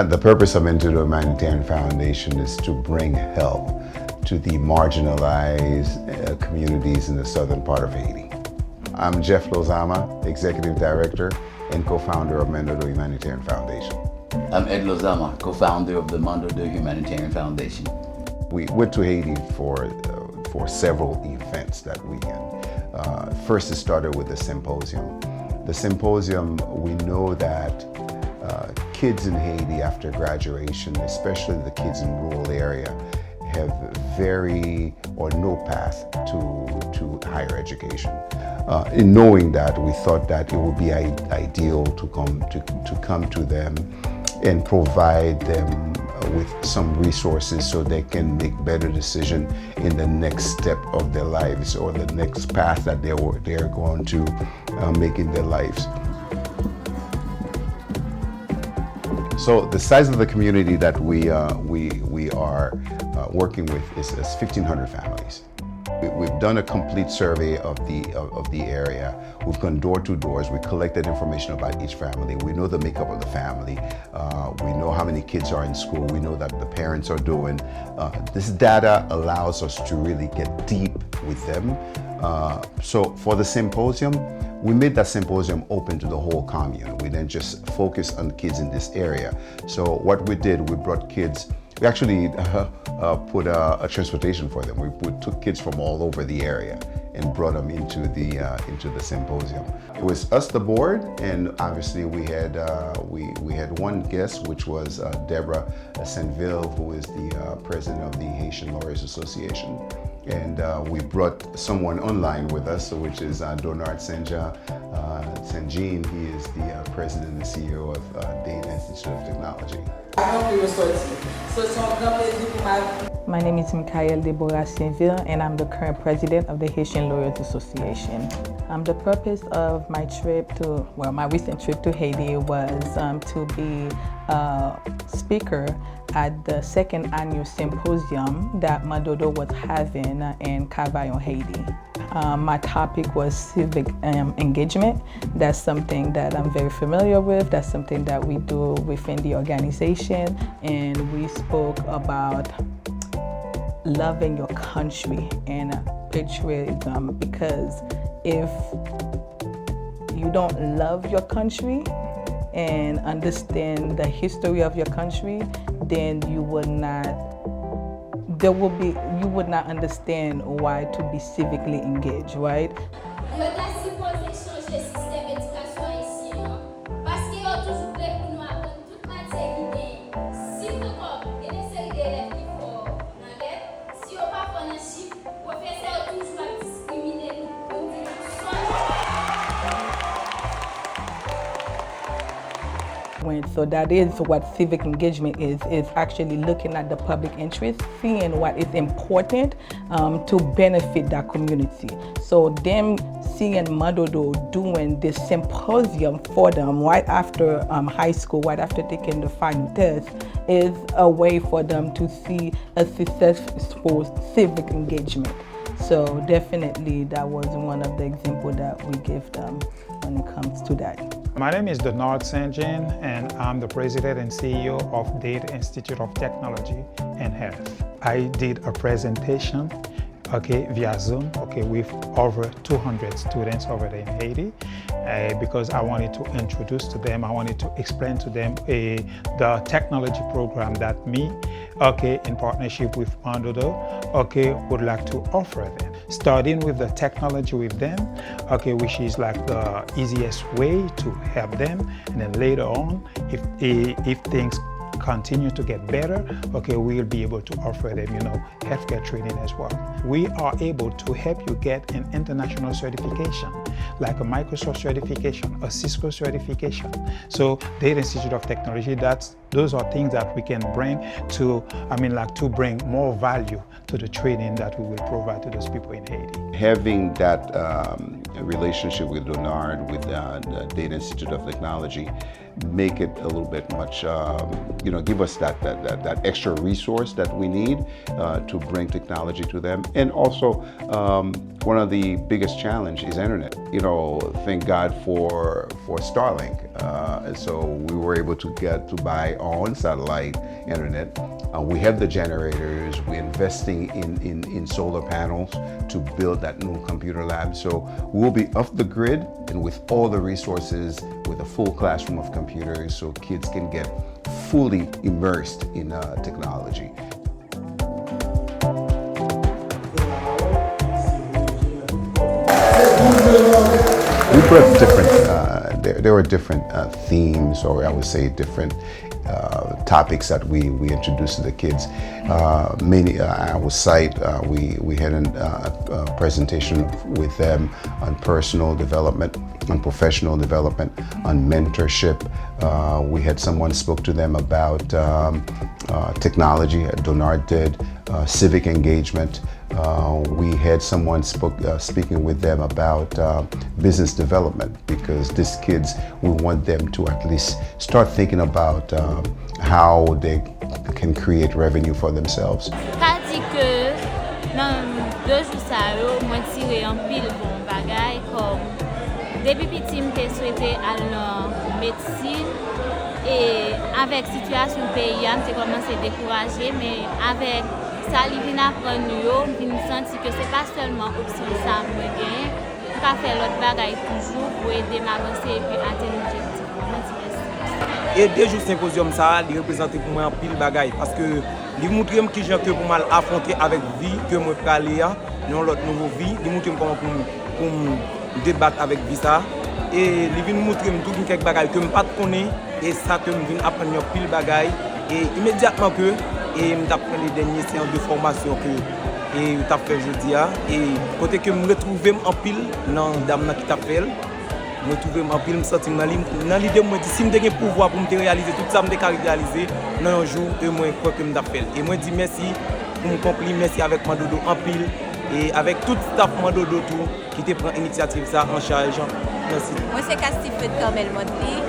The purpose of Man Dodo Humanitarian Foundation is to bring help to the marginalized communities in the southern part of Haiti. I'm Jeff Lozama, Executive Director and co-founder of Man Dodo Humanitarian Foundation. I'm Ed Lozama, co-founder of the Man Dodo Humanitarian Foundation. We went to Haiti for several events that weekend. First, it started with the Symposium. The Symposium, we know that kids in Haiti after graduation, especially the kids in rural area, have very or no path to higher education. In knowing that, we thought that it would be ideal to come to them and provide them with some resources so they can make better decisions in the next step of their lives or the next path that they're going to make in their lives. So the size of the community that we are working with is 1,500 families. We've done a complete survey of the area. We've gone door to doors. We collected information about each family. We know the makeup of the family. We know how many kids are in school. We know that the parents are doing. This data allows us to really get deep with them. So for the symposium, we made that symposium open to the whole commune. We didn't just focus on kids in this area. So what we did, we brought kids. We actually put a transportation for them. We took kids from all over the area and brought them into the symposium. It was us, the board, and obviously we had one guest, which was Deborah Saint-Ville, who is the president of the Haitian Lawyers Association. And we brought someone online with us, which is Donard Saint-Jean. He is the president and CEO of Data Institute of Technology. My name is Michael Deborah Saint-Ville, and I'm the current president of the Haitian Lawyers Association. The purpose of my recent trip to Haiti was to be a speaker at the second annual symposium that Man Dodo was having in Cavaillon, Haiti. My topic was civic engagement. That's something that I'm very familiar with. That's something that we do within the organization. And we spoke about loving your country and patriotism, because if you don't love your country and understand the history of your country, then you would not understand why to be civically engaged, right? So that is what civic engagement is actually looking at the public interest, seeing what is important to benefit that community. So them seeing Man Dodo doing this symposium for them right after high school, right after taking the final test, is a way for them to see a successful civic engagement. So definitely that was one of the examples that we give them when it comes to that. My name is Donald Saint-Jean, and I'm the president and CEO of Data Institute of Technology and Health. I did a presentation via Zoom with over 200 students over there in Haiti because I wanted to introduce to them, I wanted to explain to them the technology program that me, in partnership with Man Dodo, would like to offer them. Starting with the technology with them, which is like the easiest way to help them, and then later on, if things continue to get better, we'll be able to offer them, healthcare training as well. We are able to help you get an international certification, like a Microsoft certification, a Cisco certification. So Data Institute of Technology, those are things that we can bring to bring more value to the training that we will provide to those people in Haiti. Having that relationship with Donard, with the Data Institute of Technology, make it a little bit much, give us that extra resource that we need to bring technology to them. And also, one of the biggest challenge is internet. Thank God for Starlink. And so we were able to buy our own satellite internet. We have the generators. We're investing in solar panels to build that new computer lab. So we'll be off the grid and with all the resources, with a full classroom of computers, so kids can get fully immersed in technology. We brought different, there were different themes, or I would say different topics that we introduced to the kids. Mainly, I will cite, we had a presentation with them on personal development, on professional development, on mentorship. We had someone spoke to them about technology, Donard did, civic engagement. We had someone speaking with them about business development, because these kids, we want them to at least start thinking about how they can create revenue for themselves. Pas dit que dans 2 jours ça moi tiré en pile bon bagay comme depuis petit m'était souhaité aller en médecine et avec situation pays m'était commencé à décourager, mais avec ça li vinn apprendre yo vinn sentir que c'est pas seulement option ça moi gain pour faire l'autre bagay toujours pour aider m'avancer et puis atteindre l'objectif. Et 2 jours symposium ça, il représente pour moi un pile bagaille parce que il montre que j'ai que pour mal affronter avec vie que moi aller dans l'autre nouveau vie, il montre comment pour débattre avec vie ça et il vient montrer tout quelques bagaille que me pas connais et ça que me vient apprendre un pile bagaille et immédiatement que et me t'apprendre les dernières séances de formation que et t'a fait jeudi et côté que me retrouver en pile dans dame qui t'appelle me trouver en pile me sentir dans l'idée moi dit si me gagne pouvoir pour me réaliser tout ça me réaliser dans un jour et moi crois que me t'appelle et moi dis merci pour me complir merci avec Man Dodo en pile et avec tout staff Man Dodo tout qui te prend initiative ça en charge. Merci. Moi c'est Castif de Carmel Montli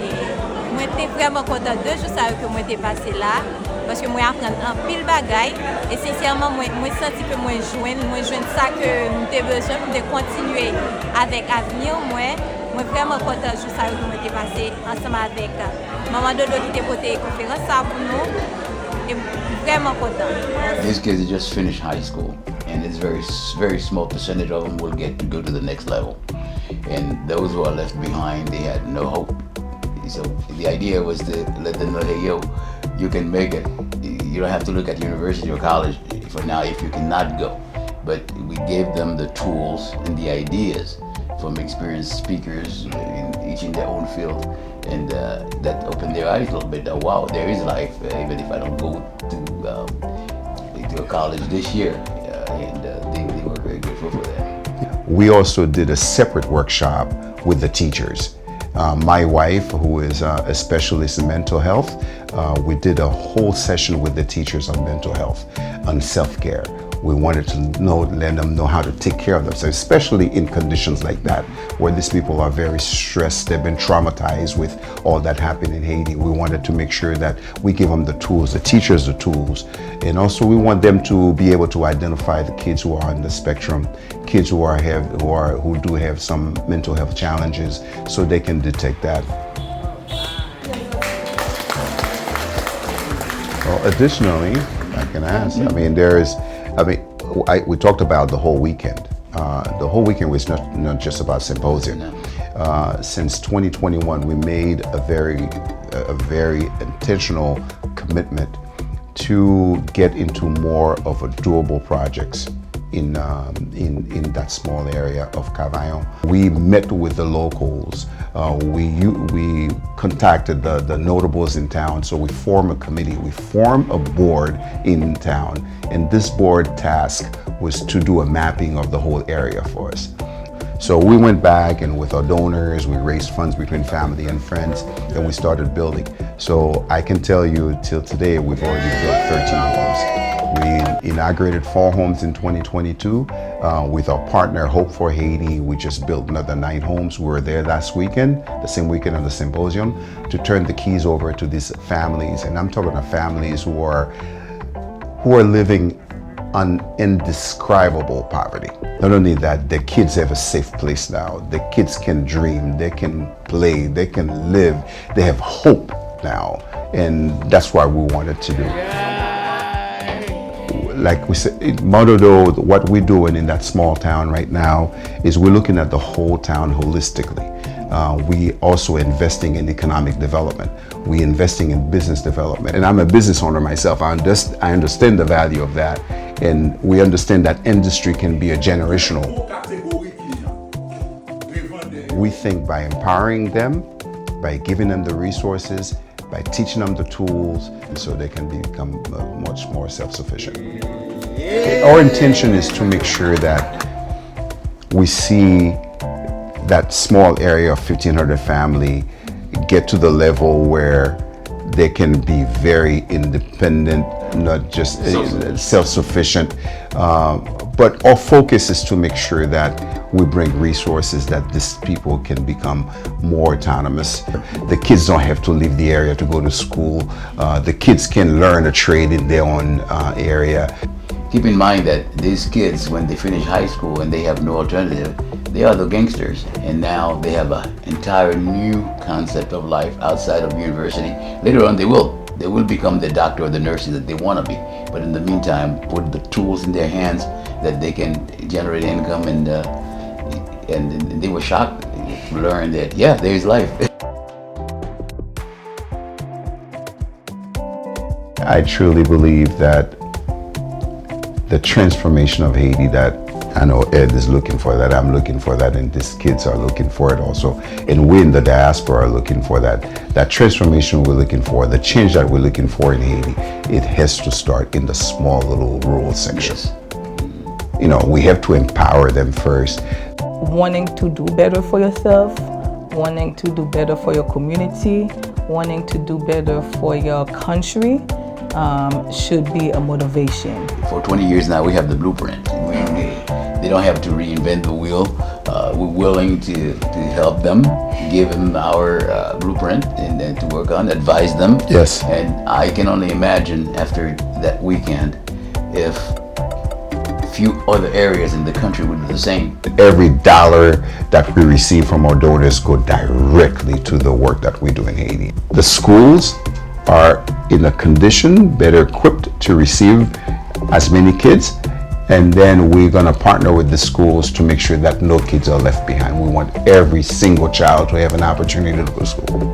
et moi j'étais vraiment content 2 jours ça que moi j'étais passé là parce que moi apprendre un pile bagaille et sincèrement moi senti que moi joindre ça que m'était besoin de continuer avec avenir moi vraiment content jour ça que moi j'étais passé ensemble avec Man Dodo qui était porté conférence ça pour nous et vraiment content. These kids just finished high school, and it's very small percentage of them will get to go to the next level, and those who are left behind, they had no hope. So the idea was to let them know, hey, yo, you can make it. You don't have to look at university or college for now if you cannot go. But we gave them the tools and the ideas from experienced speakers each in their own field, and that opened their eyes a little bit. Wow, there is life, even if I don't go to a college this year. And they were very grateful for that. We also did a separate workshop with the teachers. My wife, who is a specialist in mental health, we did a whole session with the teachers on mental health, on self-care. We wanted to let them know how to take care of themselves, especially in conditions like that, where these people are very stressed, they've been traumatized with all that happened in Haiti. We wanted to make sure that we give them the tools, the teachers the tools, and also we want them to be able to identify the kids who are on the spectrum, kids who do have some mental health challenges, so they can detect that. Well, additionally, I can ask, we talked about the whole weekend. The whole weekend was not just about Symposium. Since 2021, we made a very intentional commitment to get into more of a doable projects in that small area of Cavaillon. We met with the locals. We contacted the notables in town. So we formed a committee. We formed a board in town, and this board task was to do a mapping of the whole area for us. So we went back, and with our donors, we raised funds between family and friends, and we started building. So I can tell you, till today, we've already built 13 homes. We inaugurated 4 homes in 2022. With our partner Hope for Haiti, we just built another 9 homes. We were there last weekend, the same weekend on the Symposium, to turn the keys over to these families. And I'm talking about families who are living on indescribable poverty. Not only that, the kids have a safe place now. The kids can dream, they can play, they can live. They have hope now. And that's what we wanted to do. Like we said, Man Dodo, what we're doing in that small town right now is we're looking at the whole town holistically. We also investing in economic development. We're investing in business development. And I'm a business owner myself. I understand the value of that. And we understand that industry can be a generational. We think by empowering them, by giving them the resources, by teaching them the tools, so they can become much more self-sufficient. Our intention is to make sure that we see that small area of 1,500 family get to the level where they can be very independent, not just self-sufficient, but our focus is to make sure that we bring resources that these people can become more autonomous. The kids don't have to leave the area to go to school. The kids can learn a trade in their own area. Keep in mind that these kids, when they finish high school and they have no alternative, they are the gangsters, and now they have an entire new concept of life outside of university. Later on, they will become the doctor or the nurse that they want to be. But in the meantime, put the tools in their hands that they can generate income, and they were shocked to learn that, yeah, there's life. I truly believe that the transformation of Haiti that I know Ed is looking for, that I'm looking for, that and these kids are looking for it also, and we in the diaspora are looking for that. That transformation we're looking for, the change that we're looking for in Haiti, it has to start in the small little rural section. Yes. You know, we have to empower them first. Wanting to do better for yourself, wanting to do better for your community, wanting to do better for your country should be a motivation. For 20 years now, we have the blueprint. They don't have to reinvent the wheel. We're willing to help them, give them our blueprint and then to work on, advise them. Yes. And I can only imagine after that weekend if a few other areas in the country would do the same. Every dollar that we receive from our donors go directly to the work that we do in Haiti. The schools are in a condition, better equipped to receive as many kids, and then we're going to partner with the schools to make sure that no kids are left behind. We want every single child to have an opportunity to go to school.